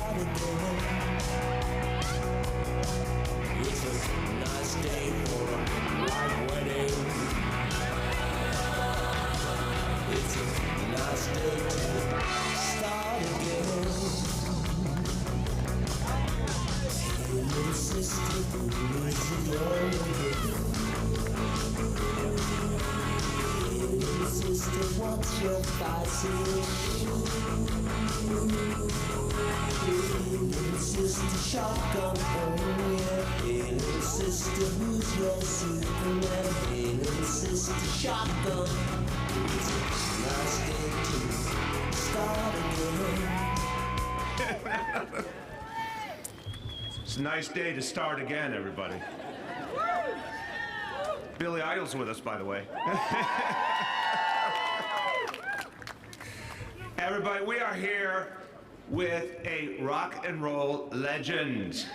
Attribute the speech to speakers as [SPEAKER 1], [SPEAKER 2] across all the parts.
[SPEAKER 1] start again. It's a nice day for a white wedding. It's a nice day to start again. Hey, little sister, who is it all? Hey, little sister, what's your vice? Hey, little sister, shotgun, oh yeah. Hey, little sister, who's your Superman? Hey, little sister, shotgun. It's a nice day to start again.
[SPEAKER 2] It's a nice day to start again, everybody. Billy Idol's with us, by the way. Everybody, we are here with a rock and roll legend.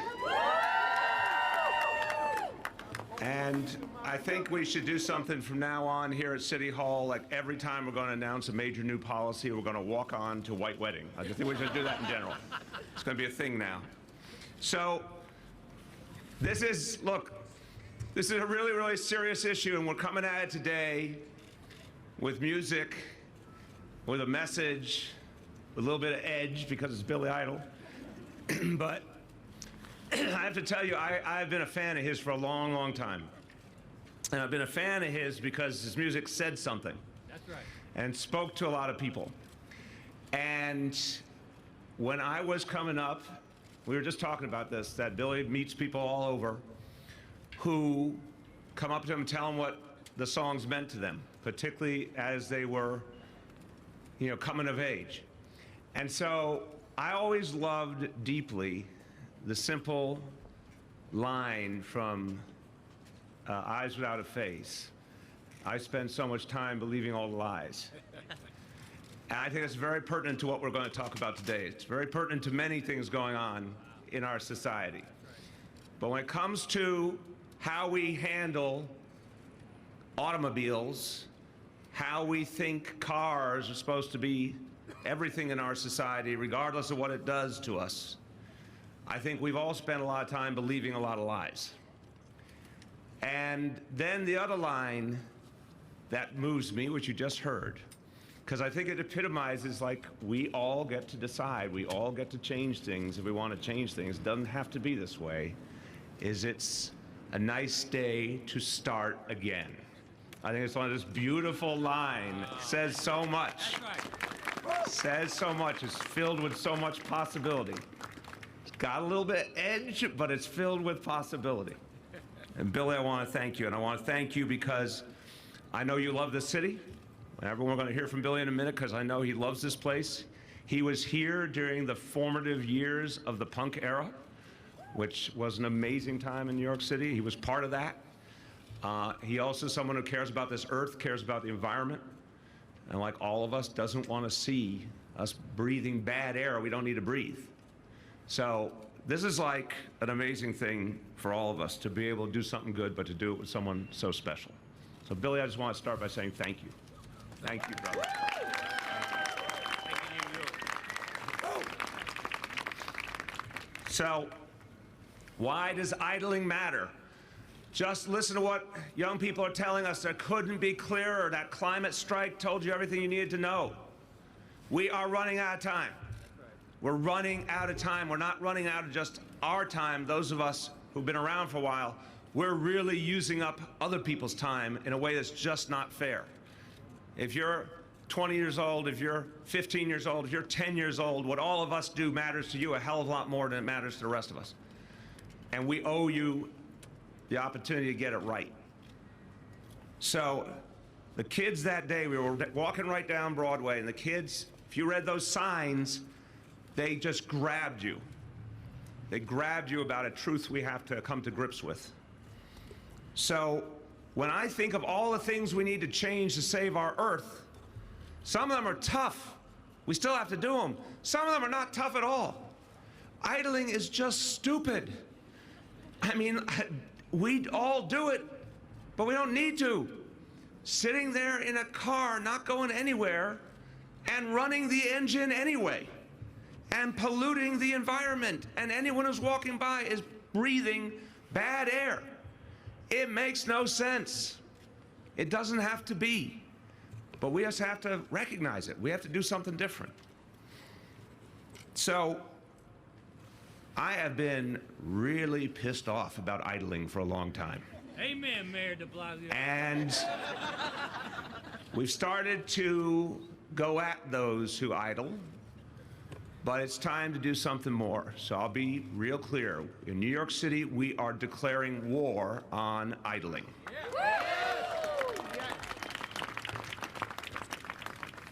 [SPEAKER 2] And I think we should do something from now on here at City Hall. Like every time we're going to announce a major new policy, we're going to walk on to White Wedding. I just think we should do that in general. It's going to be a thing now. So this is a really, really serious issue, and we're coming at it today with music, with a message, with a little bit of edge because it's Billy Idol. But I have to tell you, I've been a fan of his for a long, long time. And I've been a fan of his because his music said something. That's right. And spoke to a lot of people. And when I was coming up, we were just talking about this, that Billy meets people all over who come up to him and tell him what the songs meant to them, particularly as they were, coming of age. And so I always loved deeply the simple line from Eyes Without a Face. I spend so much time believing all the lies. And I think it's very pertinent to what we're going to talk about today. It's very pertinent to many things going on in our society. But when it comes to how we handle automobiles, how we think cars are supposed to be everything in our society, regardless of what it does to us, I think we've all spent a lot of time believing a lot of lies. And then the other line that moves me, which you just heard, because I think it epitomizes, like, we all get to decide, we all get to change things if we want to change things. It doesn't have to be this way. It's a nice day to start again. I think it's one of this beautiful line. It says so much. That's right. Says so much. It's filled with so much possibility. It's got a little bit of edge, but it's filled with possibility. And Billy, I want to thank you. And I want to thank you because I know you love this city. Everyone, we're going to hear from Billy in a minute because I know he loves this place. He was here during the formative years of the punk era, which was an amazing time in New York City. He was part of that. He also is someone who cares about this earth, cares about the environment, and like all of us, doesn't want to see us breathing bad air we don't need to breathe. So this is like an amazing thing for all of us to be able to do something good, but to do it with someone so special. So Billy, I just want to start by saying thank you. Thank you, brother. So, why does idling matter? Just listen to what young people are telling us. That couldn't be clearer. That climate strike told you everything you needed to know. We are running out of time. We're running out of time. We're not running out of just our time, those of us who've been around for a while. We're really using up other people's time in a way that's just not fair. If you're 20 years old, if you're 15 years old, if you're 10 years old, what all of us do matters to you a hell of a lot more than it matters to the rest of us. And we owe you the opportunity to get it right. So the kids that day, we were walking right down Broadway, and the kids, if you read those signs, they just grabbed you. They grabbed you about a truth we have to come to grips with. So when I think of all the things we need to change to save our Earth, some of them are tough. We still have to do them. Some of them are not tough at all. Idling is just stupid. I mean, we all do it, but we don't need to. Sitting there in a car, not going anywhere, and running the engine anyway. and polluting the environment. And anyone who's walking by is breathing bad air. It makes no sense. It doesn't have to be. But we just have to recognize it. We have to do something different. So I have been really pissed off about idling for a long time.
[SPEAKER 3] Amen, Mayor de Blasio.
[SPEAKER 2] And we've started to go at those who idle, but it's time to do something more. So I'll be real clear. In New York City, we are declaring war on idling.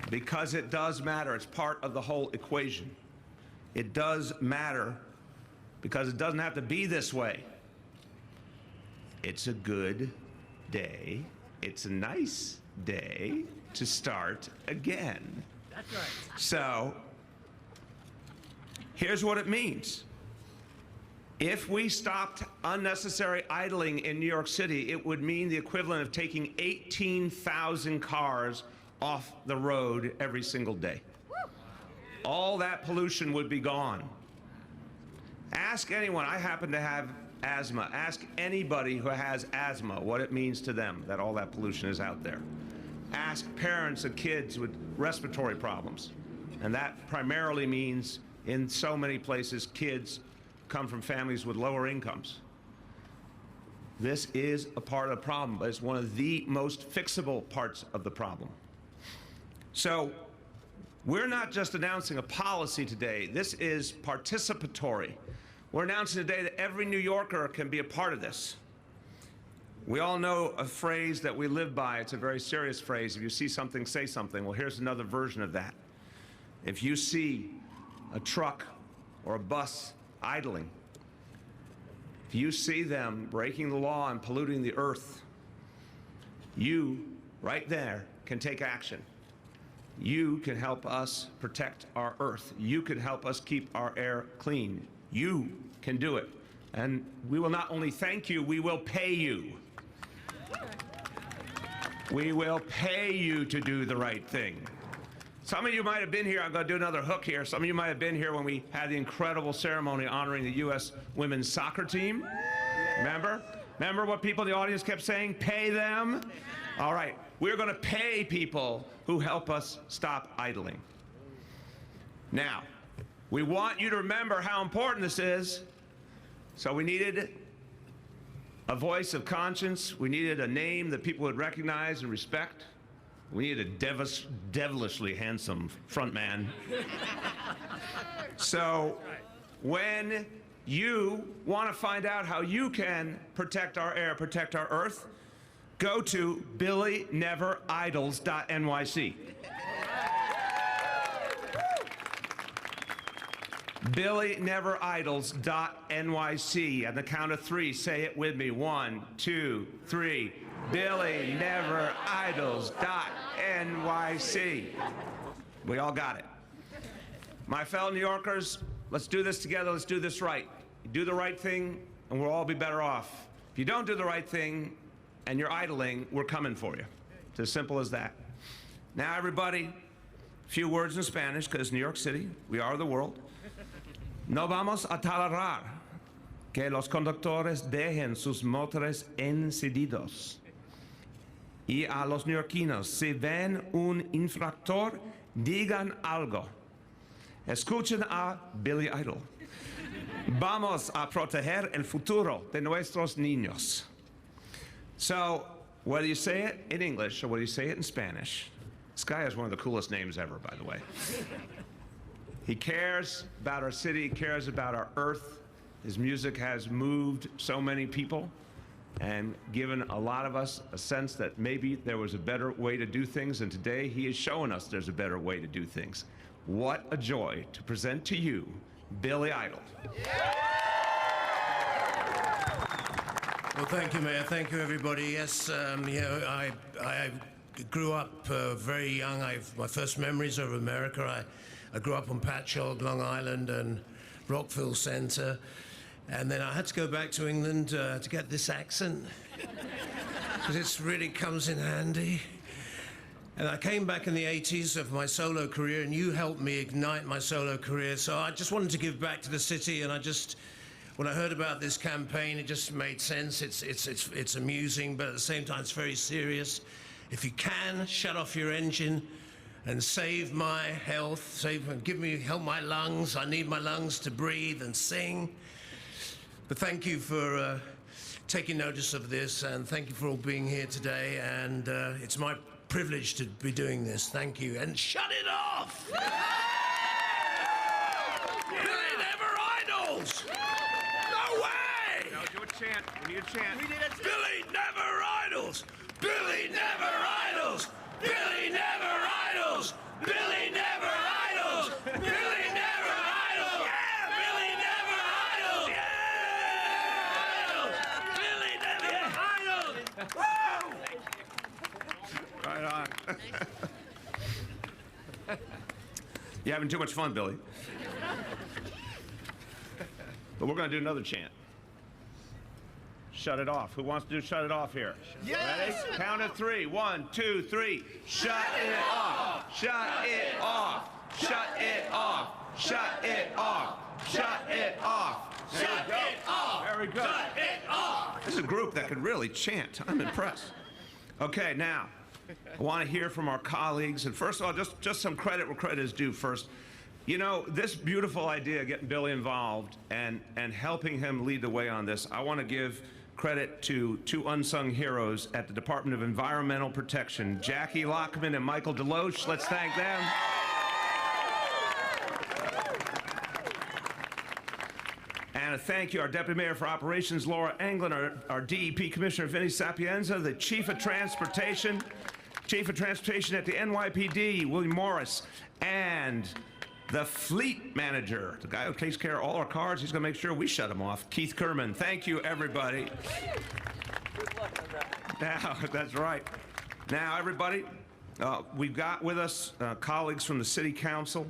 [SPEAKER 2] Because it does matter. It's part of the whole equation. It does matter because it doesn't have to be this way. It's a good day. It's a nice day to start again.
[SPEAKER 3] That's right.
[SPEAKER 2] So, here's what it means. If we stopped unnecessary idling in New York City, it would mean the equivalent of taking 18,000 cars off the road every single day. All that pollution would be gone. Ask anyone. I happen to have asthma. Ask anybody who has asthma what it means to them that all that pollution is out there. Ask parents of kids with respiratory problems. And that primarily means, in so many places, kids come from families with lower incomes. This is a part of the problem, but it's one of the most fixable parts of the problem. So we're not just announcing a policy today. This is participatory. We're announcing today that every New Yorker can be a part of this. We all know a phrase that we live by. It's a very serious phrase. If you see something, say something. Well, here's another version of that. If you see a truck or a bus idling, if you see them breaking the law and polluting the earth, you, right there, can take action. You can help us protect our earth. You can help us keep our air clean. You can do it. And we will not only thank you, we will pay you. We will pay you to do the right thing. Some of you might have been here. I'm going to do another hook here. Some of you might have been here when we had the incredible ceremony honoring the U.S. women's soccer team. Remember? Remember what people in the audience kept saying? Pay them? All right. We're going to pay people who help us stop idling. Now, we want you to remember how important this is. So we needed a voice of conscience. We needed a name that people would recognize and respect. We needed a devilishly handsome front man. So when you want to find out how you can protect our air, protect our earth, go to BillyNeverIdles.nyc. BillyNeverIdles.nyc. At the count of three, say it with me. 1, 2, 3. BillyNeverIdles.nyc. We all got it. My fellow New Yorkers, let's do this together. Let's do this right. You do the right thing, and we'll all be better off. If you don't do the right thing and you're idling, we're coming for you. It's as simple as that. Now, everybody, a few words in Spanish, because New York City, we are the world. No vamos a tolerar que los conductores dejen sus motores encendidos. Y a los neoyorquinos, si ven un infractor, digan algo. Escuchen a Billy Idol. Vamos a proteger el futuro de nuestros niños. So, whether you say it in English or whether you say it in Spanish, this guy has one of the coolest names ever, by the way. He cares about our city, he cares about our earth. His music has moved so many people and given a lot of us a sense that maybe there was a better way to do things, and today he is showing us there's a better way to do things. What a joy to present to you Billy Idol.
[SPEAKER 4] Well, thank you, Mayor. Thank you, everybody. Yes, I grew up very young. My first memories of America, I grew up on Patchogue, Long Island, and Rockville Center. And then I had to go back to England to get this accent, because it really comes in handy. And I came back in the 80s of my solo career, and you helped me ignite my solo career. So I just wanted to give back to the city, and when I heard about this campaign, it just made sense. It's amusing, but at the same time, it's very serious. If you can, shut off your engine and save my health, help my lungs. I need my lungs to breathe and sing. But thank you for taking notice of this, and thank you for all being here today. And it's my privilege to be doing this. Thank you. And shut it off! Billy Never Idols! No way!
[SPEAKER 2] No, do a chant. We need a chant.
[SPEAKER 4] Billy Never Idols! Billy Never Idols! Billy Never Idols! Billy Never Idols! Billy Never Idols! Yeah! Billy Never Idols! Yeah! Billy Never Idols! Woo!
[SPEAKER 2] Right on. You're having too much fun, Billy. But we're going to do another chant. Shut it off. Who wants to do shut it off here?
[SPEAKER 5] Yes!
[SPEAKER 2] Ready? Count of 3. 1, 2, 3. Shut it off. Shut it off. Shut it off. Shut it off. Shut it off.
[SPEAKER 4] Shut it off!
[SPEAKER 2] Very good.
[SPEAKER 4] Shut it off!
[SPEAKER 2] This is a group that can really chant. I'm impressed. Okay, now, I want to hear from our colleagues. And first of all, just some credit where credit is due first. You know, this beautiful idea, getting Billy involved and helping him lead the way on this, I want to give credit to two unsung heroes at the Department of Environmental Protection, Jackie Lockman and Michael Deloche. Let's thank them. And a thank you, our Deputy Mayor for Operations, Laura Anglin, our DEP Commissioner, Vinnie Sapienza, the Chief of Transportation at the NYPD, William Morris, and the Fleet Manager, the guy who takes care of all our cars. He's going to make sure we shut them off, Keith Kerman. Thank you, everybody. Now, that's right. Now, everybody, we've got with us colleagues from the City Council,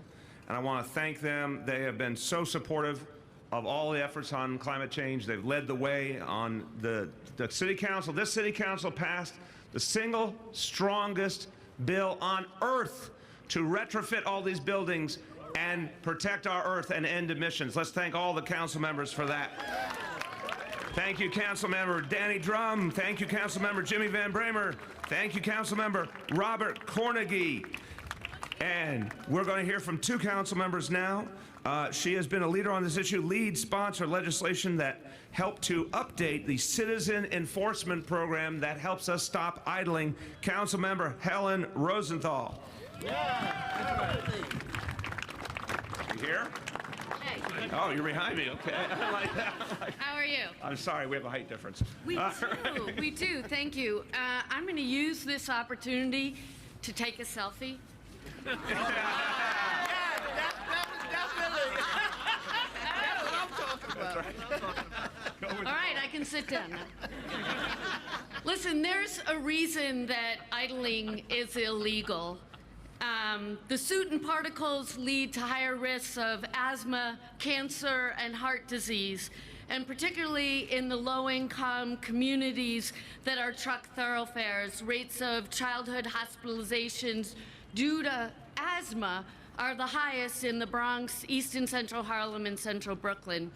[SPEAKER 2] and I want to thank them. They have been so supportive of all the efforts on climate change. They've led the way on the City Council. This City Council passed the single strongest bill on earth to retrofit all these buildings and protect our earth and end emissions. Let's thank all the council members for that. Thank you, Councilmember Danny Drum. Thank you, Councilmember Jimmy Van Bramer. Thank you, Councilmember Robert Cornegie. And we're going to hear from two council members now. She has been a leader on this issue, lead sponsor legislation that helped to update the citizen enforcement program that helps us stop idling. Councilmember Helen Rosenthal.
[SPEAKER 5] Yeah.
[SPEAKER 2] You here?
[SPEAKER 6] Hey,
[SPEAKER 2] Oh, you're behind me. Okay. I like that.
[SPEAKER 6] how are you?
[SPEAKER 2] I'm sorry, we have a height difference.
[SPEAKER 6] We do. We do. Thank you. I'm going to use this opportunity to take a selfie.
[SPEAKER 5] That's what I'm talking about.
[SPEAKER 6] All right, I can sit down now. Listen, there's a reason that idling is illegal. The soot and particles lead to higher risks of asthma, cancer, and heart disease, and particularly in the low-income communities that are truck thoroughfares, rates of childhood hospitalizations due to asthma are the highest in the Bronx, East and Central Harlem, and Central Brooklyn.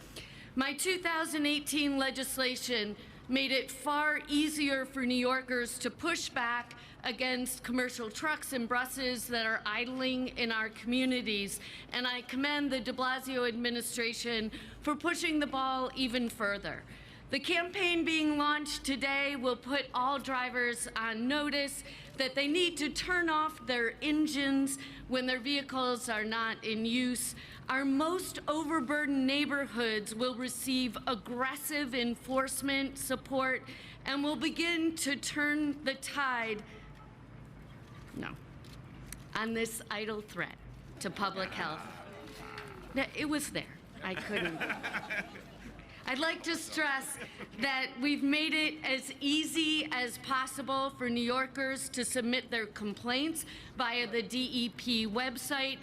[SPEAKER 6] My 2018 legislation made it far easier for New Yorkers to push back against commercial trucks and buses that are idling in our communities, and I commend the de Blasio administration for pushing the ball even further. The campaign being launched today will put all drivers on notice that they need to turn off their engines when their vehicles are not in use. Our most overburdened neighborhoods will receive aggressive enforcement support and will begin to turn the tide on this idle threat to public health. It was there. I couldn't. I'd like to stress that we've made it as easy as possible for New Yorkers to submit their complaints via the DEP website.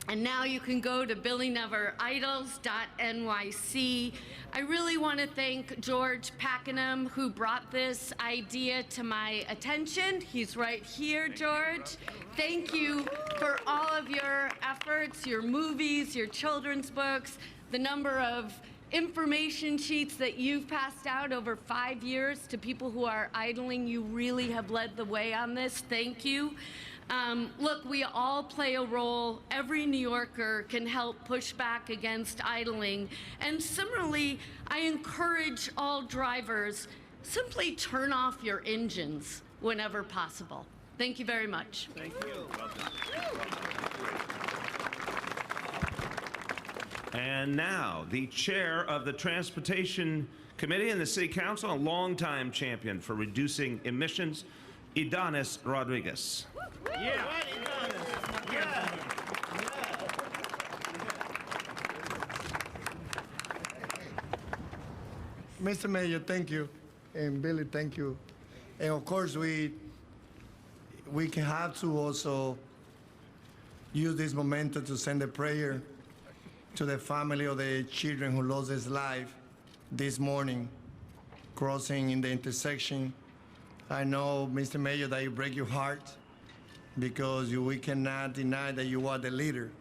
[SPEAKER 6] And now you can go to billyneveridols.nyc. I really want to thank George Pakenham, who brought this idea to my attention. He's right here, George. Thank you for all of your efforts, your movies, your children's books, the number of information sheets that you've passed out over 5 years to people who are idling. You really have led the way on this. Thank you. Look, we all play a role. Every New Yorker can help push back against idling. And similarly, I encourage all drivers, simply turn off your engines whenever possible. Thank you very much.
[SPEAKER 5] Thank you.
[SPEAKER 2] And now, the chair of the Transportation Committee and the City Council, a longtime champion for reducing emissions, Idanis Rodriguez.
[SPEAKER 5] Yeah.
[SPEAKER 7] Mr. Mayor, thank you. And Billy, thank you. And of course, we can have to also use this momentum to send a prayer to the family of the children who lost his life this morning, crossing in the intersection. I know, Mr. Mayor, that you break your heart because we cannot deny that you are the leader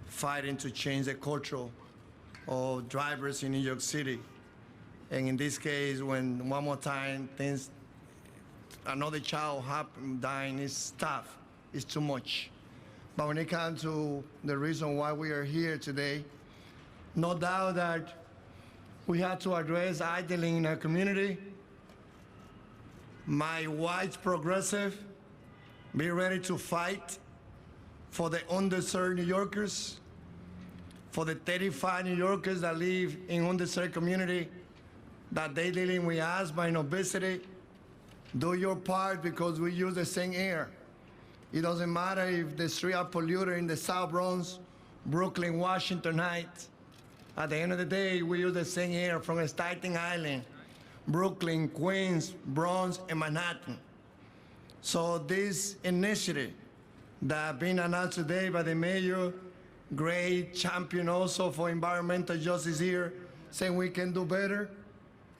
[SPEAKER 7] fighting to change the culture of drivers in New York City. And in this case, when one more time another child dying is tough, it's too much. But when it comes to the reason why we are here today, no doubt that we have to address idling in our community. My wife's progressive, be ready to fight for the underserved New Yorkers, for the 35 New Yorkers that live in underserved community, that they dealing with asthma and obesity. Do your part because we use the same air. It doesn't matter if the streets are polluted in the South Bronx, Brooklyn, Washington Heights. At the end of the day, we use the same air from Staten Island, Brooklyn, Queens, Bronx, and Manhattan. So this initiative that being announced today by the mayor, great champion also for environmental justice here, saying we can do better,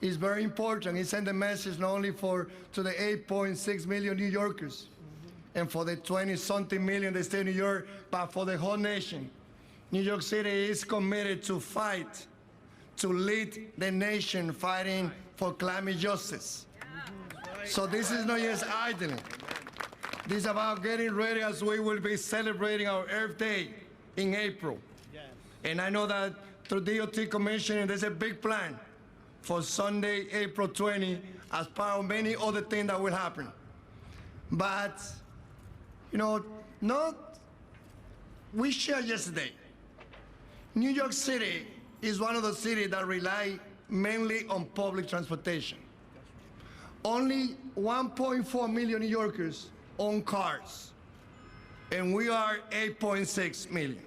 [SPEAKER 7] is very important. It sends a message not only to the 8.6 million New Yorkers and for the 20-something million in the state of New York, but for the whole nation. New York City is committed to fight, to lead the nation fighting for climate justice. So this is not just idling. This is about getting ready as we will be celebrating our Earth Day in April. And I know that through DOT commissioning, there's a big plan for Sunday, April 20, as part of many other things that will happen. But, we shared yesterday, New York City is one of the cities that rely mainly on public transportation. Only 1.4 million New Yorkers own cars, and we are 8.6 million.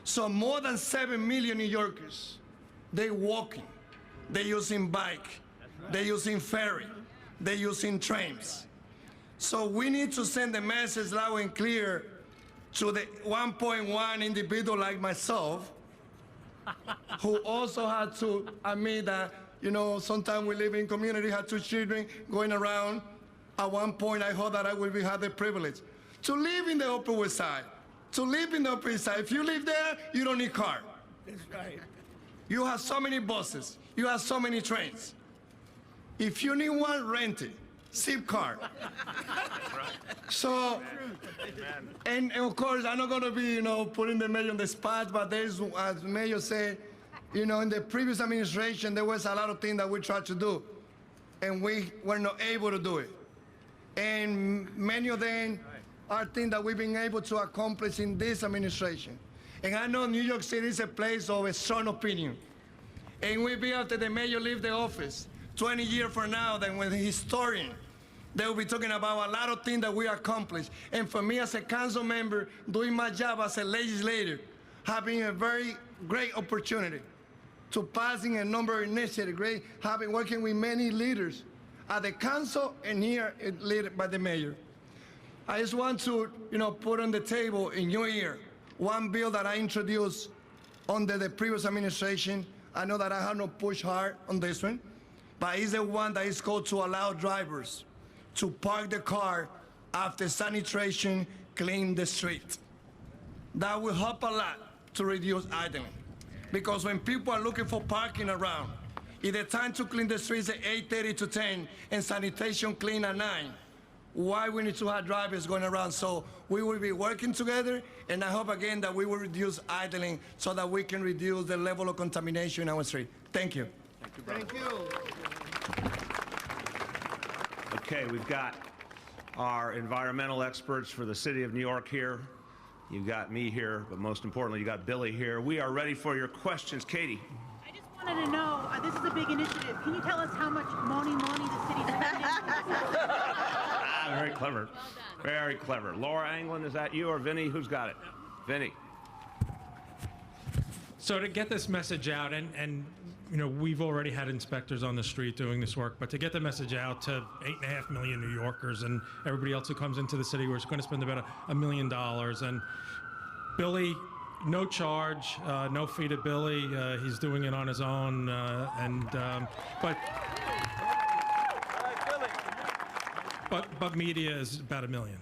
[SPEAKER 7] So more than 7 million New Yorkers, they're walking, they're using bike, they're using ferry, they're using trains. So we need to send a message loud and clear to the 1.1 individual like myself, who also had to admit that, sometimes we live in community, had 2 children going around. At one point, I hope that I will have the privilege to live in the Upper West Side, to live in the Upper East Side. If you live there, you don't need car.
[SPEAKER 5] That's right.
[SPEAKER 7] You have so many buses. You have so many trains. If you need one, rent it. Zip car. So, and of course, I'm not going to be, putting the mayor on the spot, but there's, as the mayor said, in the previous administration, there was a lot of things that we tried to do, and we were not able to do it. And many of them are things that we've been able to accomplish in this administration. And I know New York City is a place of a strong opinion. And we'll be after the mayor leave the office 20 years from now, then when the historian, they will be talking about a lot of things that we accomplished. And for me as a council member, doing my job as a legislator, having a very great opportunity to passing a number of initiatives, working with many leaders at the council and here led by the mayor. I just want to, put on the table in your ear one bill that I introduced under the previous administration. I know that I have not pushed hard on this one, but it's the one that is called to allow drivers to park the car after sanitation clean the street. That will help a lot to reduce idling. Because when people are looking for parking around, if the time to clean the streets at 8:30 to 10 and sanitation clean at 9, why we need to have drivers going around? So we will be working together, and I hope again that we will reduce idling so that we can reduce the level of contamination in our street. Thank you.
[SPEAKER 5] Thank you.
[SPEAKER 2] Okay, we've got our environmental experts for the city of New York here. You've got me here, but most importantly, you got Billy here. We are ready for your questions. Katie.
[SPEAKER 8] I just wanted to know, this is a big initiative. Can you tell us how much money the city's spending?
[SPEAKER 2] Very clever. Very clever. Laura Anglin, is that you or Vinny? Who's got it? Vinny.
[SPEAKER 9] So to get this message out, and you know, we've already had inspectors on the street doing this work, but to get the message out to 8.5 million New Yorkers and everybody else who comes into the city, we're going to spend about $1 million. And Billy, no charge, no fee to Billy. He's doing it on his own, but media is about $1 million.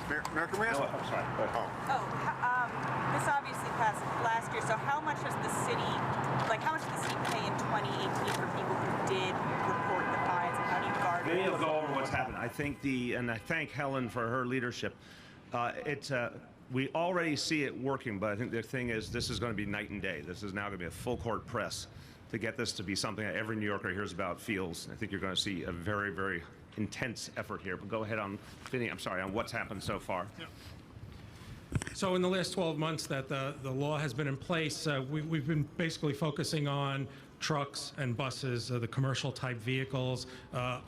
[SPEAKER 10] Mayor, can we ask?
[SPEAKER 2] I'm sorry.
[SPEAKER 11] This obviously passed last year, so how much does the city pay in 2018 for people who did report the fines, and how do you guard
[SPEAKER 2] Vinny will
[SPEAKER 11] it?
[SPEAKER 2] go over what's happened. I think and I thank Helen for her leadership. We already see it working, but I think the thing is, this is going to be night and day. This is now going to be a full court press to get this to be something that every New Yorker hears about, feels. I think you're going to see a very, very intense effort here. But go ahead on, Vinny, I'm sorry, on what's happened so far.
[SPEAKER 9] Yeah. So in the last 12 months that the law has been in place, we've been basically focusing on trucks and buses, the commercial type vehicles.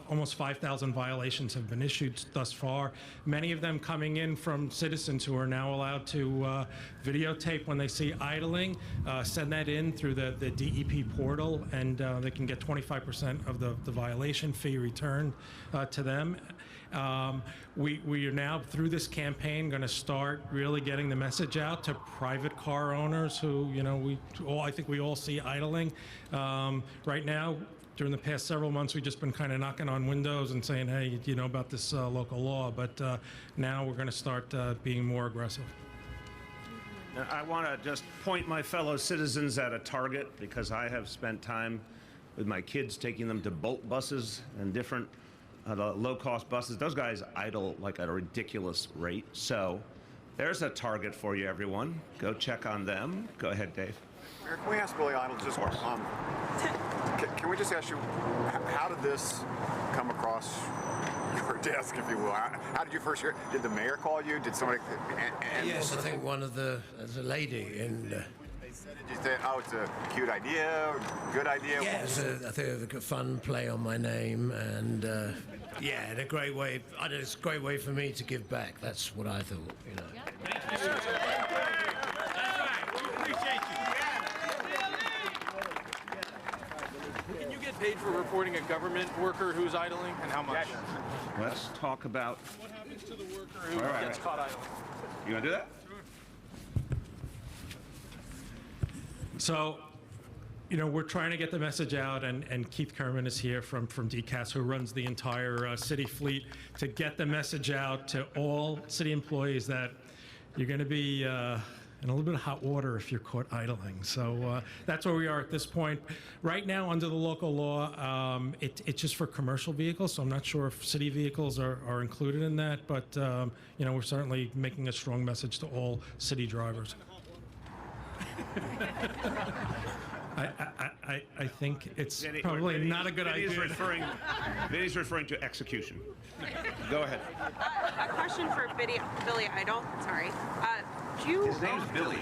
[SPEAKER 9] Almost 5,000 violations have been issued thus far. Many of them coming in from citizens who are now allowed to videotape when they see idling, send that in through the DEP portal, and they can get 25% of the violation fee returned to them. We are now, through this campaign, going to start really getting the message out to private car owners who, you know, I think we all see idling. Right now, during the past several months, we've just been kind of knocking on windows and saying, hey, do you know about this local law? But now we're going to start being more aggressive.
[SPEAKER 2] Now, I want to just point my fellow citizens at a target, because I have spent time with my kids taking them to Bolt buses and different the low-cost buses. Those guys idle like at a ridiculous rate. So there's a target for you, everyone. Go check on them. Go ahead, Dave.
[SPEAKER 10] Mayor, can we ask Billy Idle just, can we just ask you, how did this come across your desk, if you will? How did you first hear it? Did the mayor call you? Did somebody?
[SPEAKER 4] Yes, I think there's a lady in.
[SPEAKER 10] Did you say, oh, it's a cute idea, good idea?
[SPEAKER 4] Yeah, I think it was a fun play on my name, and yeah, and a great way. It's a great way for me to give back. That's what I thought, you know.
[SPEAKER 3] Thank you. That's right. We appreciate you.
[SPEAKER 5] Can you get paid for reporting a government worker who's idling, and how much?
[SPEAKER 2] Let's talk about.
[SPEAKER 5] What happens to the worker who
[SPEAKER 2] All right.
[SPEAKER 5] gets caught idling?
[SPEAKER 2] You want to do that?
[SPEAKER 9] So, you know, we're trying to get the message out, and Keith Kerman is here from DCAS, who runs the entire city fleet, to get the message out to all city employees that you're going to be in a little bit of hot water if you're caught idling. So that's where we are at this point. Right now, under the local law, it's just for commercial vehicles, so I'm not sure if city vehicles are included in that, but, you know, we're certainly making a strong message to all city drivers. I think it's probably not a good idea.
[SPEAKER 2] Vinny's referring to execution. Go ahead.
[SPEAKER 11] A question for Billy Idle. Sorry.
[SPEAKER 2] His name's Billy.
[SPEAKER 11] I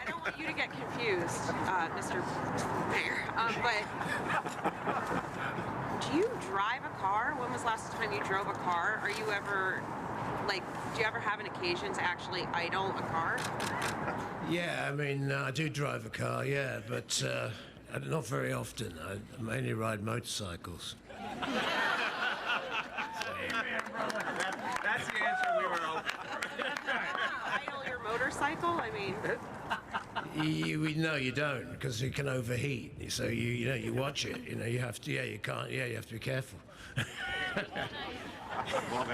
[SPEAKER 11] don't want you to get confused, Mr. Mayor. But do you drive a car? When was the last time you drove a car? Are you ever, do you ever have an occasion to actually idle a car?
[SPEAKER 4] Yeah, I mean, I do drive a car, yeah, but not very often. I mainly ride motorcycles.
[SPEAKER 2] That's the answer we were hoping
[SPEAKER 11] mean,
[SPEAKER 4] No, you don't, because it can overheat. So you watch it. You have to. You can't. You have to be careful.
[SPEAKER 10] Well,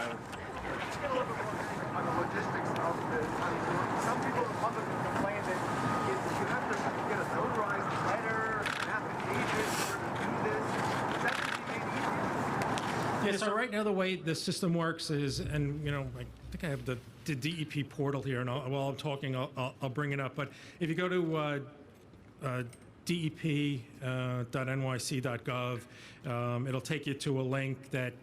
[SPEAKER 3] On the logistics of some people in the public complain that you have to get a notarized letter, an affidavit in order to do this. Is that going to be made easier?
[SPEAKER 9] Yeah, so right now the way the system works is, and I think I have the DEP portal here, and while I'm talking, I'll bring it up. But if you go to dep.nyc.gov, it'll take you to a link that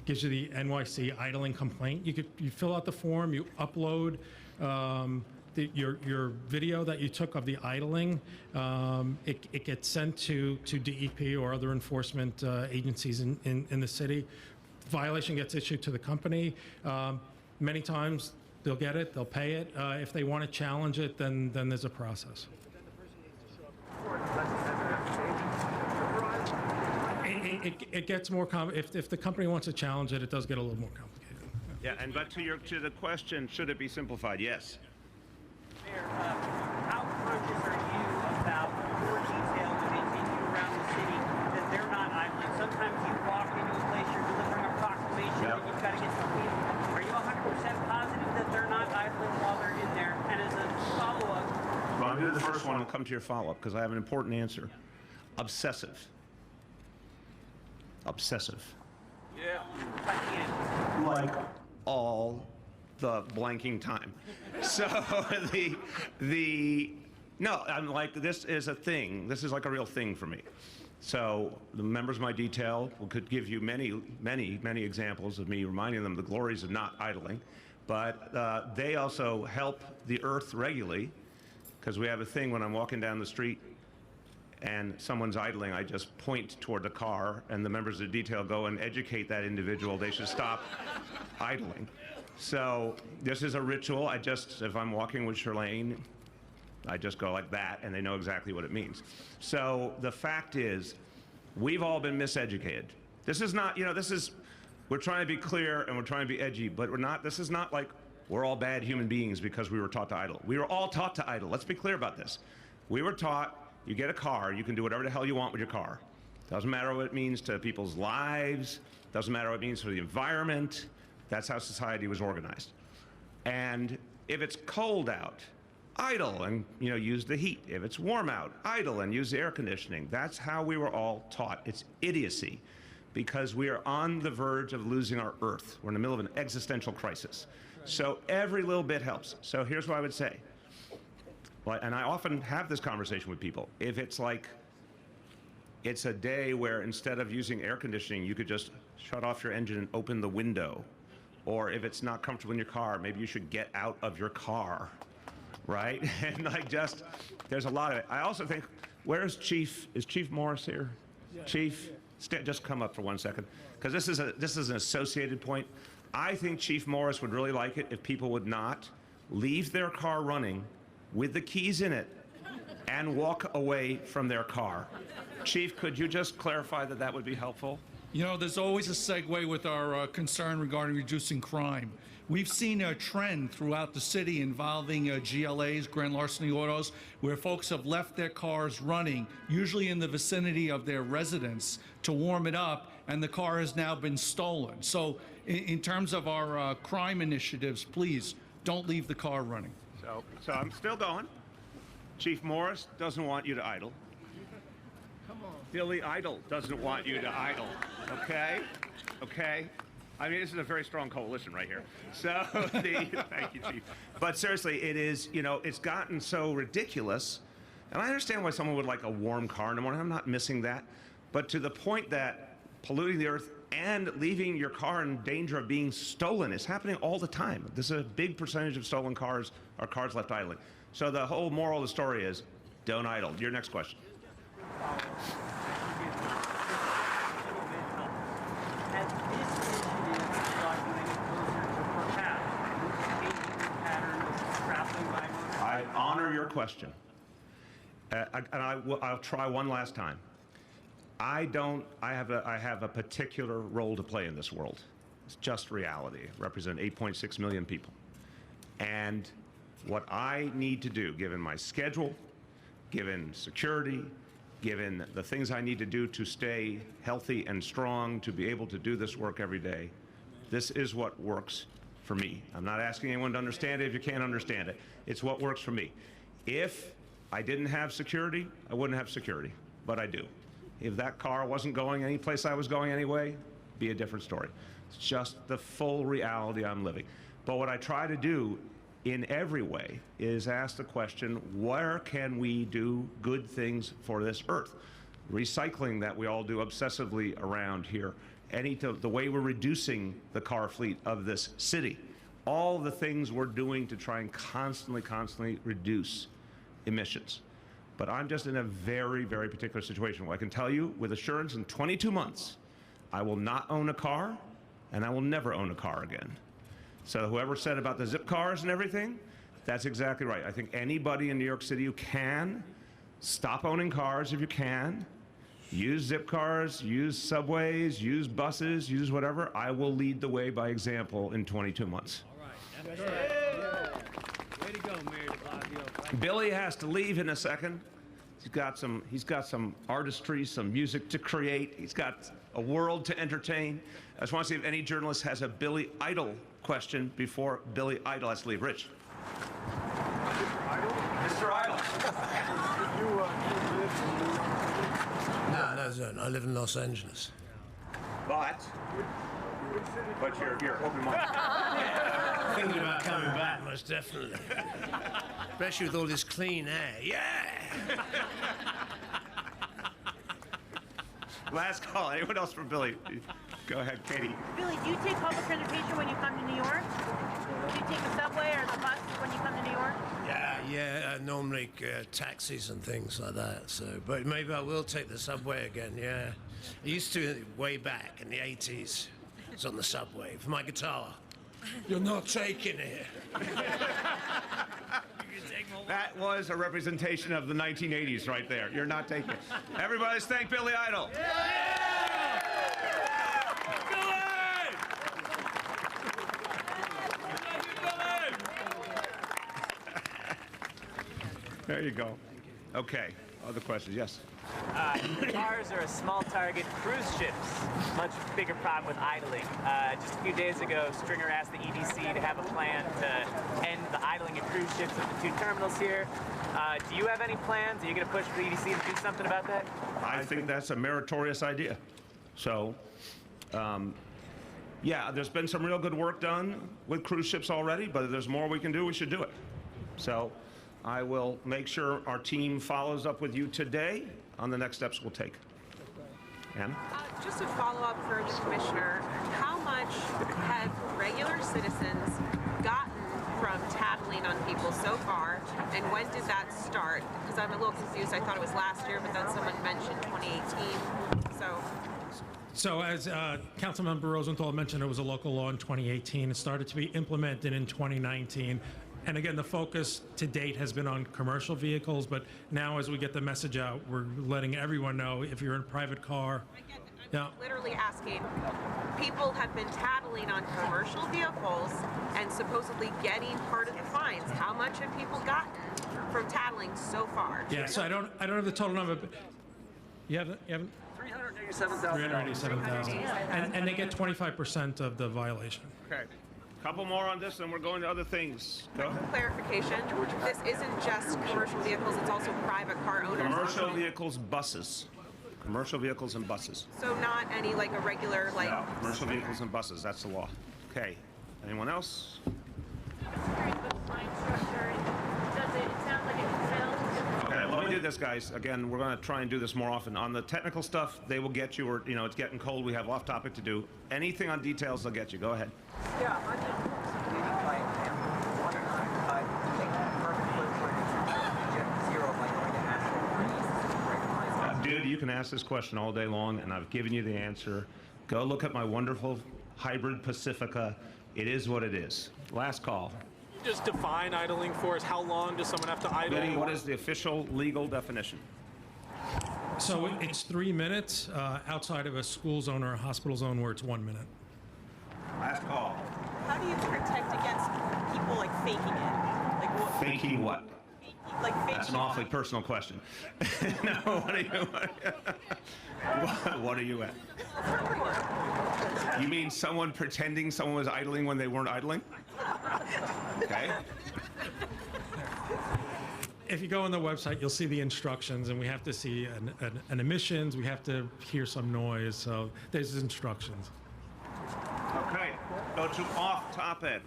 [SPEAKER 9] gives you the NYC idling complaint. You fill out the form, you upload your video that you took of the idling. It gets sent to DEP or other enforcement agencies in the city. Violation gets issued to the company. Many times they'll get it, they'll pay it. If they want to challenge it, then there's a process. It gets more if the company wants to challenge it, it does get a little more complicated.
[SPEAKER 2] Yeah, but to the question, should it be simplified? Yes.
[SPEAKER 12] Mayor, how conscious are you about your detail when they take you around the city that they're not idling? Sometimes you walk into a place, you're delivering a proclamation, and you've got to get some people. Are you 100% positive that they're not idling while they're in there? And as a follow-up...
[SPEAKER 2] Well, I'll do the first one and come to your follow-up, because I have an important answer. Obsessive. Obsessive.
[SPEAKER 12] Yeah.
[SPEAKER 2] Like all the blanking time. So no, I'm like, this is a thing. This is like a real thing for me. So the members of my detail could give you many examples of me reminding them the glories of not idling, but they also help the earth regularly, because we have a thing when I'm walking down the street and someone's idling, I just point toward the car, and the members of the detail go and educate that individual they should stop idling. So this is a ritual. If I'm walking with Shirlane, I just go like that, and they know exactly what it means. So the fact is, we've all been miseducated. This is not, we're trying to be clear and we're trying to be edgy, but this is not like we're all bad human beings because we were taught to idle. We were all taught to idle. Let's be clear about this. We were taught, you get a car, you can do whatever the hell you want with your car. Doesn't matter what it means to people's lives, doesn't matter what it means for the environment. That's how society was organized. And if it's cold out, idle and use the heat. If it's warm out, idle and use the air conditioning. That's how we were all taught. It's idiocy, because we are on the verge of losing our Earth. We're in the middle of an existential crisis. So every little bit helps. So here's what I would say. And I often have this conversation with people. If it's like, it's a day where instead of using air conditioning, you could just shut off your engine and open the window. Or if it's not comfortable in your car, maybe you should get out of your car, right? And there's a lot of it. I also think, is Chief Morris here? Yeah. Chief, just come up for 1 second, because this is an associated point. I think Chief Morris would really like it if people would not leave their car running with the keys in it and walk away from their car. Chief, could you just clarify that would be helpful?
[SPEAKER 13] There's always a segue with our concern regarding reducing crime. We've seen a trend throughout the city involving GLAs, grand larceny autos, where folks have left their cars running, usually in the vicinity of their residence, to warm it up, and the car has now been stolen. So in terms of our crime initiatives, please don't leave the car running.
[SPEAKER 2] So I'm still going. Chief Morris doesn't want you to idle. Billy Idle doesn't want you to idle. Okay? I mean, this is a very strong coalition right here. So, thank you, Chief. But seriously, it is, it's gotten so ridiculous. And I understand why someone would like a warm car in the morning. I'm not missing that. But to the point that polluting the earth and leaving your car in danger of being stolen is happening all the time. This is a big percentage of stolen cars are cars left idling. So the whole moral of the story is, don't idle. Your next question.
[SPEAKER 12] Has this initiative brought you any closer to perhaps changing the pattern of traveling by motorcycle?
[SPEAKER 2] I honor your question. I'll try one last time. I have a particular role to play in this world. It's just reality. I represent 8.6 million people. And What I need to do, given my schedule, given security, given the things I need to do to stay healthy and strong, to be able to do this work every day, this is what works for me. I'm not asking anyone to understand it if you can't understand it. It's what works for me. If I didn't have security, I wouldn't have security, but I do. If that car wasn't going any place I was going anyway, be a different story. It's just the full reality I'm living. But what I try to do in every way is ask the question, where can we do good things for this earth? Recycling that we all do obsessively around here. The way we're reducing the car fleet of this city. All the things we're doing to try and constantly reduce emissions. But I'm just in a very, very particular situation where I can tell you with assurance in 22 months, I will not own a car and I will never own a car again. So whoever said about the zip cars and everything, that's exactly right. I think anybody in New York City who can, stop owning cars if you can, use zip cars, use subways, use buses, use whatever. I will lead the way by example in 22 months.
[SPEAKER 12] All right. Way to go, Mayor de Blasio.
[SPEAKER 2] Billy has to leave in a second. He's got some artistry, some music to create. He's got a world to entertain. I just want to see if any journalist has a Billy Idol question before Billy Idol has to leave. Rich. Mr. Idol.
[SPEAKER 4] No, I live in Los Angeles.
[SPEAKER 2] But you're open-minded.
[SPEAKER 4] Thinking about coming back, most definitely. Especially with all this clean air. Yeah!
[SPEAKER 2] Last call. Anyone else for Billy? Go ahead, Katie.
[SPEAKER 8] Billy, do you take public transportation when you come to New York? Do you take the subway or the bus when you come to New York?
[SPEAKER 4] Yeah, normally taxis and things like that. So, but maybe I will take the subway again. Yeah, I used to way back in the '80s. It's on the subway for my guitar. You're not taking it.
[SPEAKER 2] That was a representation of the 1980s right there. You're not taking it. Everybody, let's thank Billy Idol. There you go. Okay. Other questions? Yes.
[SPEAKER 14] Cars are a small target. Cruise ships, much bigger problem with idling. Just a few days ago, Stringer asked the EDC to have a plan to end the idling of cruise ships at the 2 terminals here. Do you have any plans? Are you going to push for the EDC to do something about that?
[SPEAKER 2] I think that's a meritorious idea. So, yeah, there's been some real good work done with cruise ships already, but if there's more we can do, we should do it. So, I will make sure our team follows up with you today on the next steps we'll take. Anna?
[SPEAKER 11] Just a follow-up for the commissioner. How much have regular citizens gotten from tattling on people so far, and when did that start? Because I'm a little confused. I thought it was last year, but then someone mentioned 2018.
[SPEAKER 9] So as Councilmember Rosenthal mentioned, it was a local law in 2018. It started to be implemented in 2019. And again, the focus to date has been on commercial vehicles, but now as we get the message out, we're letting everyone know if you're in a private car.
[SPEAKER 11] I'm literally asking, people have been tattling on commercial vehicles and supposedly getting part of the fines. How much have people gotten from tattling so far?
[SPEAKER 9] Yeah, so I don't have the total number, but you haven't?
[SPEAKER 14] $387,000.
[SPEAKER 9] $387,000. And they get 25% of the violation.
[SPEAKER 2] Okay. Couple more on this, and we're going to other things. Go ahead.
[SPEAKER 11] Clarification, this isn't just commercial vehicles, it's also private car owners.
[SPEAKER 2] Commercial vehicles, buses. Commercial vehicles and buses.
[SPEAKER 11] So not any like a regular like...
[SPEAKER 2] No, commercial vehicles and buses, that's the law. Okay, anyone else? Okay, let me do this, guys. Again, we're going to try and do this more often. On the technical stuff, they will get you, or, you know, it's getting cold, we have off-topic to do. Anything on details, they'll get you. Go ahead.
[SPEAKER 3] Yeah, I just
[SPEAKER 2] Dude, you can ask this question all day long, and I've given you the answer. Go look at my wonderful hybrid Pacifica. It is what it is. Last call.
[SPEAKER 5] Just define idling for us. How long does someone have to idle?
[SPEAKER 2] Benny, what is the official legal definition?
[SPEAKER 9] So it's 3 minutes outside of a school zone or a hospital zone where it's 1 minute.
[SPEAKER 2] Last call.
[SPEAKER 15] How do you protect against people like faking it? Like what?
[SPEAKER 2] Think he what?
[SPEAKER 12] Like
[SPEAKER 2] That's an awfully personal question. No, what are you what are you at? You mean someone pretending someone was idling when they weren't idling? Okay.
[SPEAKER 9] If you go on the website, you'll see the instructions, and we have to see an emissions, we have to hear some noise, so there's instructions.
[SPEAKER 2] Okay, go to off topic.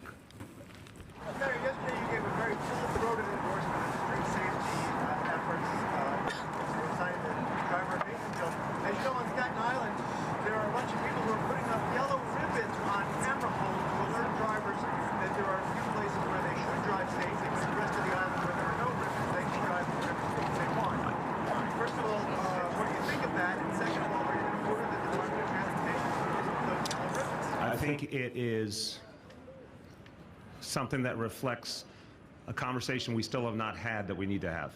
[SPEAKER 3] Mayor, yesterday you gave a very full-throated endorsement of street safety efforts signing the driver abatement bill. As you know, on Staten Island, there are a bunch of people who are putting up yellow ribbons on camera poles to alert drivers that there are a few places where they should drive safely, but the rest of the island where there are no ribbons, they can drive the ribbons if they want. First of all, what do you think of that? And second of all, are you going to order the Department of Transportation to use those yellow ribbons?
[SPEAKER 2] I think it is something that reflects a conversation we still have not had that we need to have.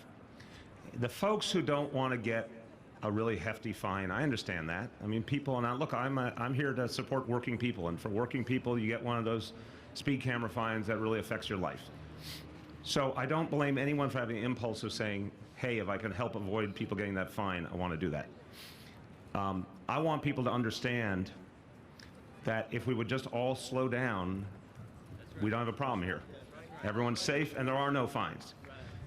[SPEAKER 2] The folks who don't want to get a really hefty fine, I understand that. I mean, people, and look, I'm here to support working people, and for working people, you get one of those speed camera fines that really affects your life. So I don't blame anyone for having the impulse of saying, hey, if I can help avoid people getting that fine, I want to do that. I want people to understand that if we would just all slow down, we don't have a problem here. Everyone's safe and there are no fines.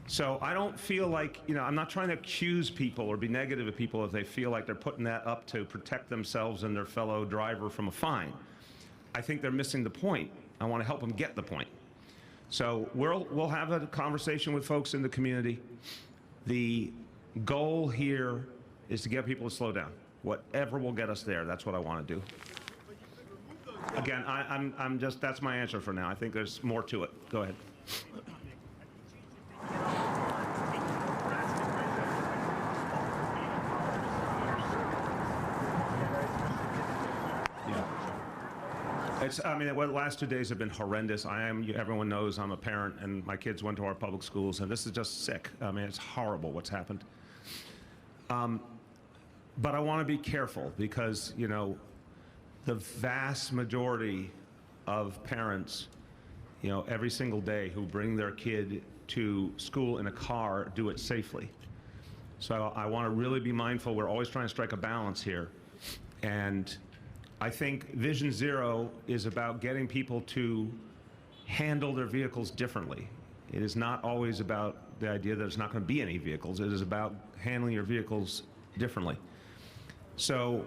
[SPEAKER 2] So I don't feel like, I'm not trying to accuse people or be negative of people if they feel like they're putting that up to protect themselves and their fellow driver from a fine. I think they're missing the point. I want to help them get the point. So we'll have a conversation with folks in the community. The goal here is to get people to slow down. Whatever will get us there, that's what I want to do. Again, I'm just, that's my answer for now. I think there's more to it. Go ahead. The last 2 days have been horrendous. Everyone knows I'm a parent, and my kids went to our public schools, and this is just sick. It's horrible what's happened. But I want to be careful because, the vast majority of parents, every single day who bring their kid to school in a car do it safely. So I want to really be mindful. We're always trying to strike a balance here. And I think Vision Zero is about getting people to handle their vehicles differently. It is not always about the idea that there's not going to be any vehicles. It is about handling your vehicles differently. So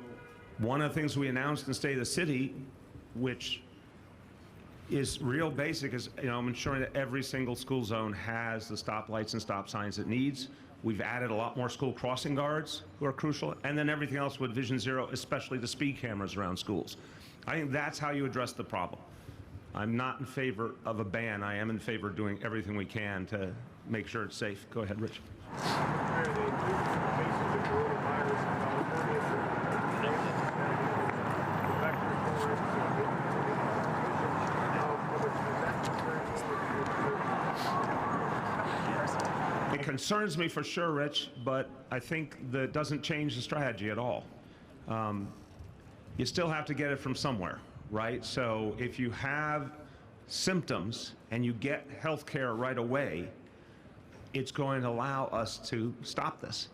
[SPEAKER 2] one of the things we announced in State of the City, which is real basic, is I'm ensuring that every single school zone has the stoplights and stop signs it needs. We've added a lot more school crossing guards who are crucial, and then everything else with Vision Zero, especially the speed cameras around schools. I think that's how you address the problem. I'm not in favor of a ban. I am in favor of doing everything we can to make sure it's safe. Go ahead, Rich. It concerns me for sure, Rich, but I think that doesn't change the strategy at all. You still have to get it from somewhere, right? So if you have symptoms and you get health care right away, it's going to allow us to stop this.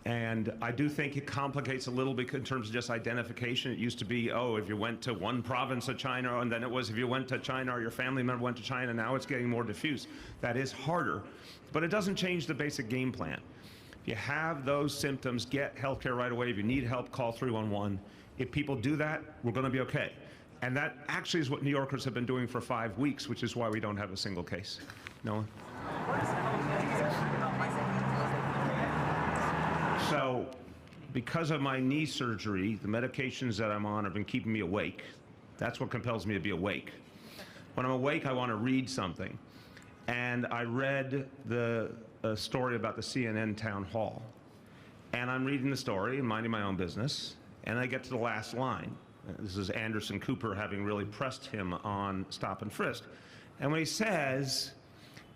[SPEAKER 2] And I do think it complicates a little bit in terms of just identification. It used to be, if you went to one province of China, and then it was if you went to China or your family member went to China. Now it's getting more diffuse. That is harder, but it doesn't change the basic game plan. If you have those symptoms, get healthcare right away. If you need help, call 311. If people do that, we're going to be okay. And that actually is what New Yorkers have been doing for 5 weeks, which is why we don't have a single case. Noah? So, because of my knee surgery, the medications that I'm on have been keeping me awake. That's what compels me to be awake. When I'm awake, I want to read something. And I read the story about the CNN town hall. And I'm reading the story and minding my own business. And I get to the last line. This is Anderson Cooper having really pressed him on stop and frisk. And when he says,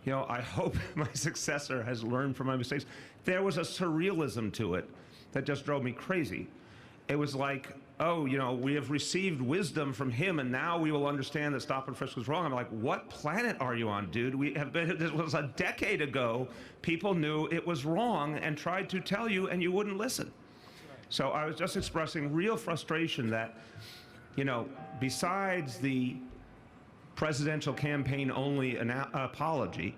[SPEAKER 2] I hope my successor has learned from my mistakes, there was a surrealism to it that just drove me crazy. It was like oh, you know, we have received wisdom from him, and now we will understand that stop and frisk was wrong. I'm like, what planet are you on, dude? We have been, this was a decade ago. People knew it was wrong and tried to tell you, and you wouldn't listen. So I was just expressing real frustration that, you know, besides the presidential campaign only apology,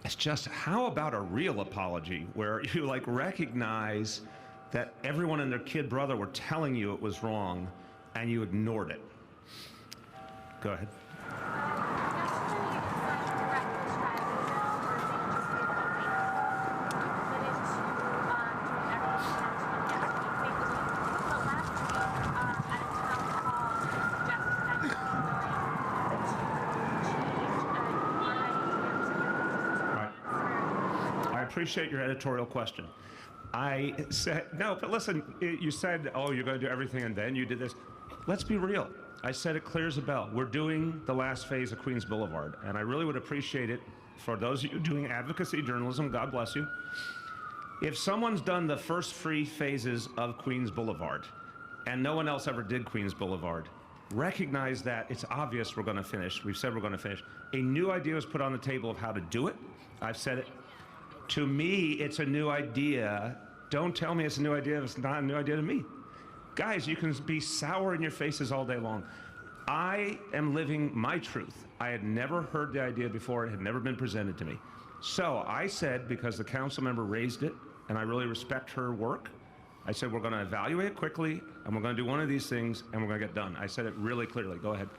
[SPEAKER 2] it's just, how about a real apology where you like recognize that everyone and their kid brother were telling you it was wrong and you ignored it? Go ahead. I appreciate your editorial question. I said, no, but listen, you said, oh, you're going to do everything and then you did this. Let's be real. I said it clear as a bell. We're doing the last phase of Queens Boulevard, and I really would appreciate it for those of you doing advocacy journalism, God bless you. If someone's done the first 3 phases of Queens Boulevard and no one else ever did Queens Boulevard, recognize that it's obvious we're going to finish. We've said we're going to finish. A new idea was put on the table of how to do it. I've said it. To me, it's a new idea. Don't tell me it's a new idea if it's not a new idea to me. Guys, you can be sour in your faces all day long. I am living my truth. I had never heard the idea before. It had never been presented to me. So I said, because the council member raised it, and I really respect her work, I said, we're going to evaluate it quickly, and we're going to do one of these things, and we're going to get done. I said it really clearly. Go ahead.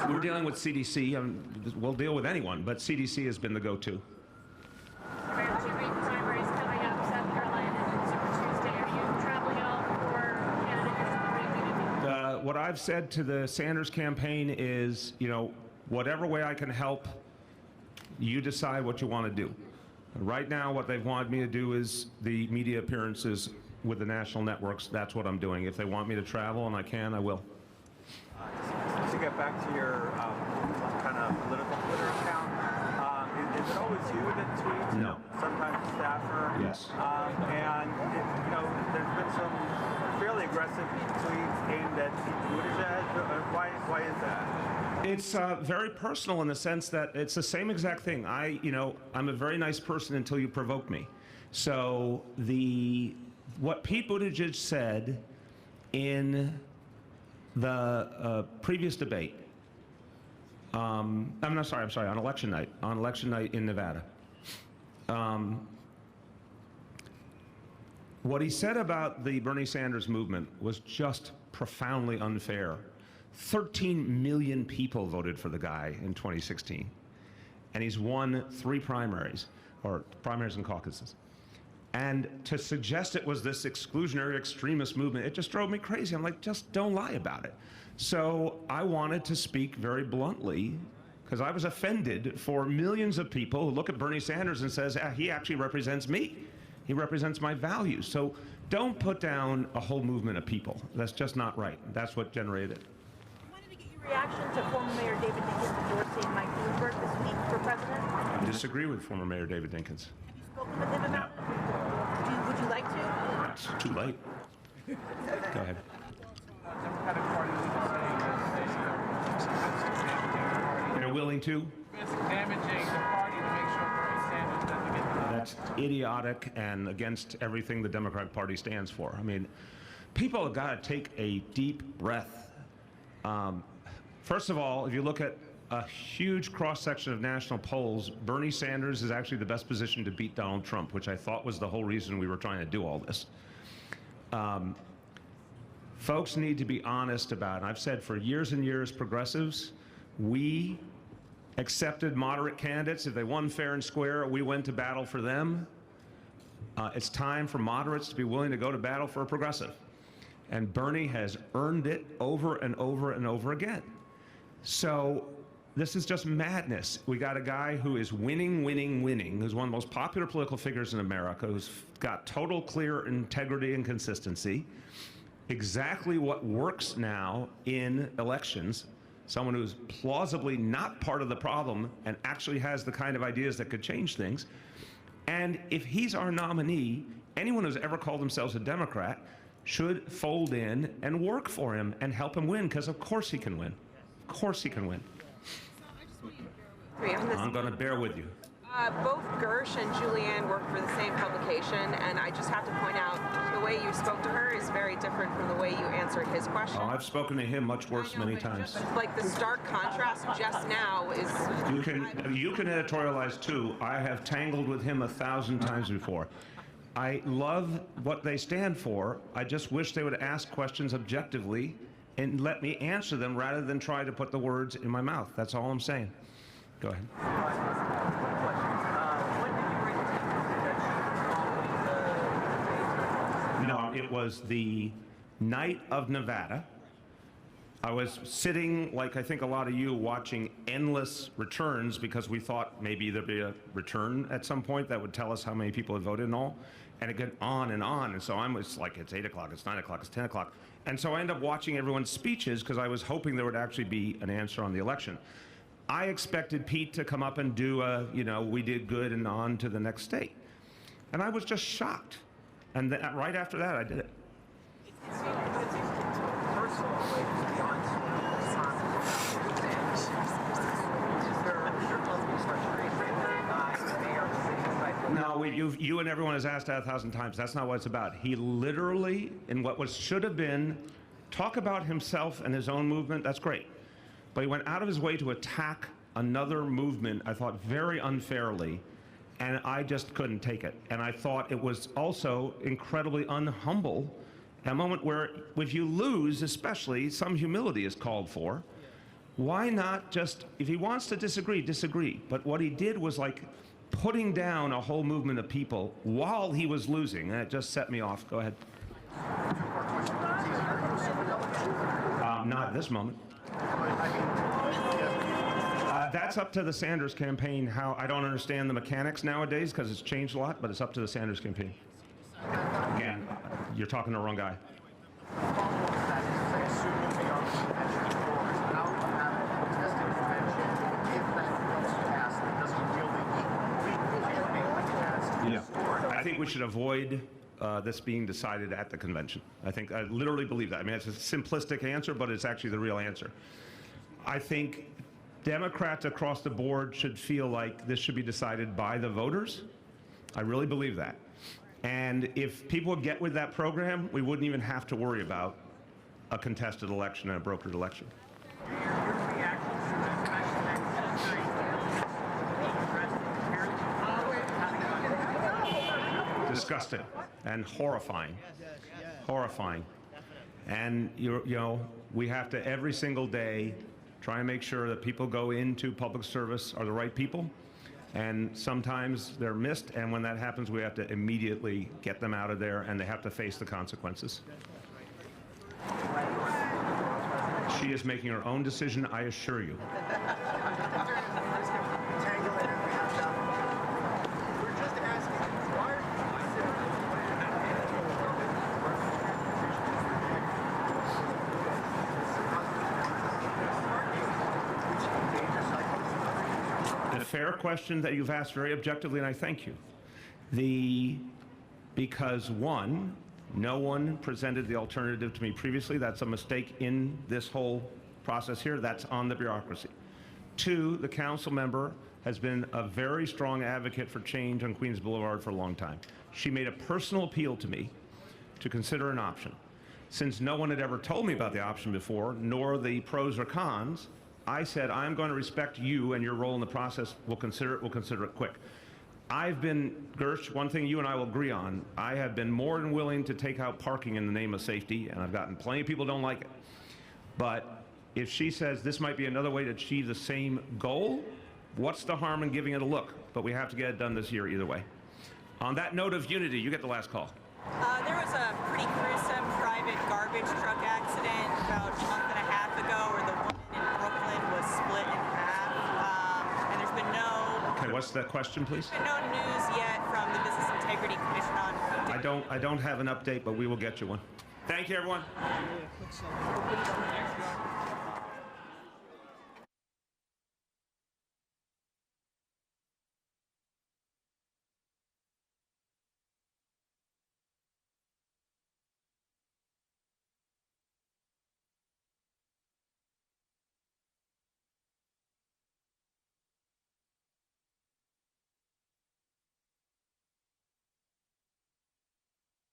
[SPEAKER 2] We're dealing with CDC. We'll deal with anyone, but CDC has been the go-to.
[SPEAKER 15] Mayor, 2 big primaries coming up, South Carolina and Super Tuesday. Are you traveling out for candidates?
[SPEAKER 2] What I've said to the Sanders campaign is, you know, whatever way I can help, you decide what you want to do. Right now, what they've wanted me to do is the media appearances with the national networks. That's what I'm doing. If they want me to travel and I can, I will.
[SPEAKER 3] To get back to your kind of political Twitter account, is it always you that tweets?
[SPEAKER 2] No.
[SPEAKER 3] Sometimes a staffer?
[SPEAKER 2] Yes.
[SPEAKER 3] And, you know, there's been some fairly aggressive tweets aimed at Buttigieg. Why is that?
[SPEAKER 2] It's very personal in the sense that it's the same exact thing. I'm a very nice person until you provoke me. So what Pete Buttigieg said in the previous debate, on election night in Nevada. What he said about the Bernie Sanders movement was just profoundly unfair. 13 million people voted for the guy in 2016, and he's won 3 primaries, or primaries and caucuses. And to suggest it was this exclusionary extremist movement, it just drove me crazy. I'm like, just don't lie about it. So I wanted to speak very bluntly, because I was offended for millions of people who look at Bernie Sanders and says, he actually represents me. He represents my values. So don't put down a whole movement of people. That's just not right. That's what generated it.
[SPEAKER 8] I wanted to get your reaction to former Mayor David Dinkins endorsing Mike Bloomberg this week for president.
[SPEAKER 2] I disagree with former Mayor David Dinkins.
[SPEAKER 8] Have you spoken with him about it? Would you like to?
[SPEAKER 2] It's too late. Go ahead. They're willing to?
[SPEAKER 16] Damaging the party to make sure Bernie Sanders doesn't get the
[SPEAKER 2] That's idiotic and against everything the Democratic Party stands for. I mean, people have got to take a deep breath. First of all, if you look at a huge cross-section of national polls, Bernie Sanders is actually the best position to beat Donald Trump, which I thought was the whole reason we were trying to do all this. Folks need to be honest about it. I've said for years and years, progressives, we accepted moderate candidates. If they won fair and square, we went to battle for them. It's time for moderates to be willing to go to battle for a progressive. And Bernie has earned it over and over and over again. So this is just madness. We got a guy who is winning, who's one of the most popular political figures in America, who's got total clear integrity and consistency. Exactly what works now in elections. someone who's plausibly not part of the problem and actually has the kind of ideas that could change things. And if he's our nominee, anyone who's ever called themselves a Democrat should fold in and work for him and help him win, because of course he can win. Of course he can win. I'm going to bear with you.
[SPEAKER 11] Both Gersh and Julianne work for the same publication, and I just have to point out the way you spoke to her is very different from the way you answered his question.
[SPEAKER 2] Oh, I've spoken to him much worse many times.
[SPEAKER 11] Like the stark contrast just now is...
[SPEAKER 2] You can editorialize too. I have tangled with him 1,000 times before. I love what they stand for. I just wish they would ask questions objectively and let me answer them rather than try to put the words in my mouth. That's all I'm saying. Go ahead. No, it was the night of Nevada. I was sitting, like I think a lot of you, watching endless returns because we thought maybe there'd be a return at some point that would tell us how many people had voted and all. And it went on and on. And so I was like, it's 8 o'clock, it's 9 o'clock, it's 10 o'clock. And so I ended up watching everyone's speeches because I was hoping there would actually be an answer on the election. I expected Pete to come up and do a, we did good and on to the next state. And I was just shocked. And then, right after that, I did it. No, you and everyone has asked that 1,000 times. That's not what it's about. He literally, in what should have been, talk about himself and his own movement, that's great. But he went out of his way to attack another movement, I thought, very unfairly, and I just couldn't take it. And I thought it was also incredibly unhumble, a moment where, if you lose especially, some humility is called for. Why not just, if he wants to disagree, disagree. But what he did was like putting down a whole movement of people while he was losing, and it just set me off. Go ahead. Not at this moment. That's up to the Sanders campaign. How I don't understand the mechanics nowadays because it's changed a lot, but it's up to the Sanders campaign. Again, you're talking to the wrong guy. Yeah, I think we should avoid this being decided at the convention. I literally believe that. I mean, it's a simplistic answer, but it's actually the real answer. I think Democrats across the board should feel like this should be decided by the voters. I really believe that. And if people would get with that program, we wouldn't even have to worry about a contested election and a brokered election. Disgusting and horrifying. Horrifying. And we have to every single day try and make sure that people go into public service are the right people. And sometimes they're missed, and when that happens, we have to immediately get them out of there, and they have to face the consequences. She is making her own decision, I assure you. Fair question that you've asked very objectively, and I thank you. Because one, no one presented the alternative to me previously. That's a mistake in this whole process here. That's on the bureaucracy. Two, the council member has been a very strong advocate for change on Queens Boulevard for a long time. She made a personal appeal to me to consider an option. Since no one had ever told me about the option before, nor the pros or cons, I said, I'm going to respect you and your role in the process. We'll consider it quick. I've been, Gersh, one thing you and I will agree on, I have been more than willing to take out parking in the name of safety, and I've gotten plenty of people who don't like it. But if she says this might be another way to achieve the same goal, what's the harm in giving it a look? But we have to get it done this year either way. On that note of unity, you get the last call.
[SPEAKER 11] There was a pretty gruesome private garbage truck accident about a month and a half ago where the woman in Brooklyn was split in half, and there's been no...
[SPEAKER 2] Okay, what's the question, please?
[SPEAKER 11] No news yet from the Business Integrity Commission on...
[SPEAKER 2] I don't have an update, but we will get you one. Thank you, everyone.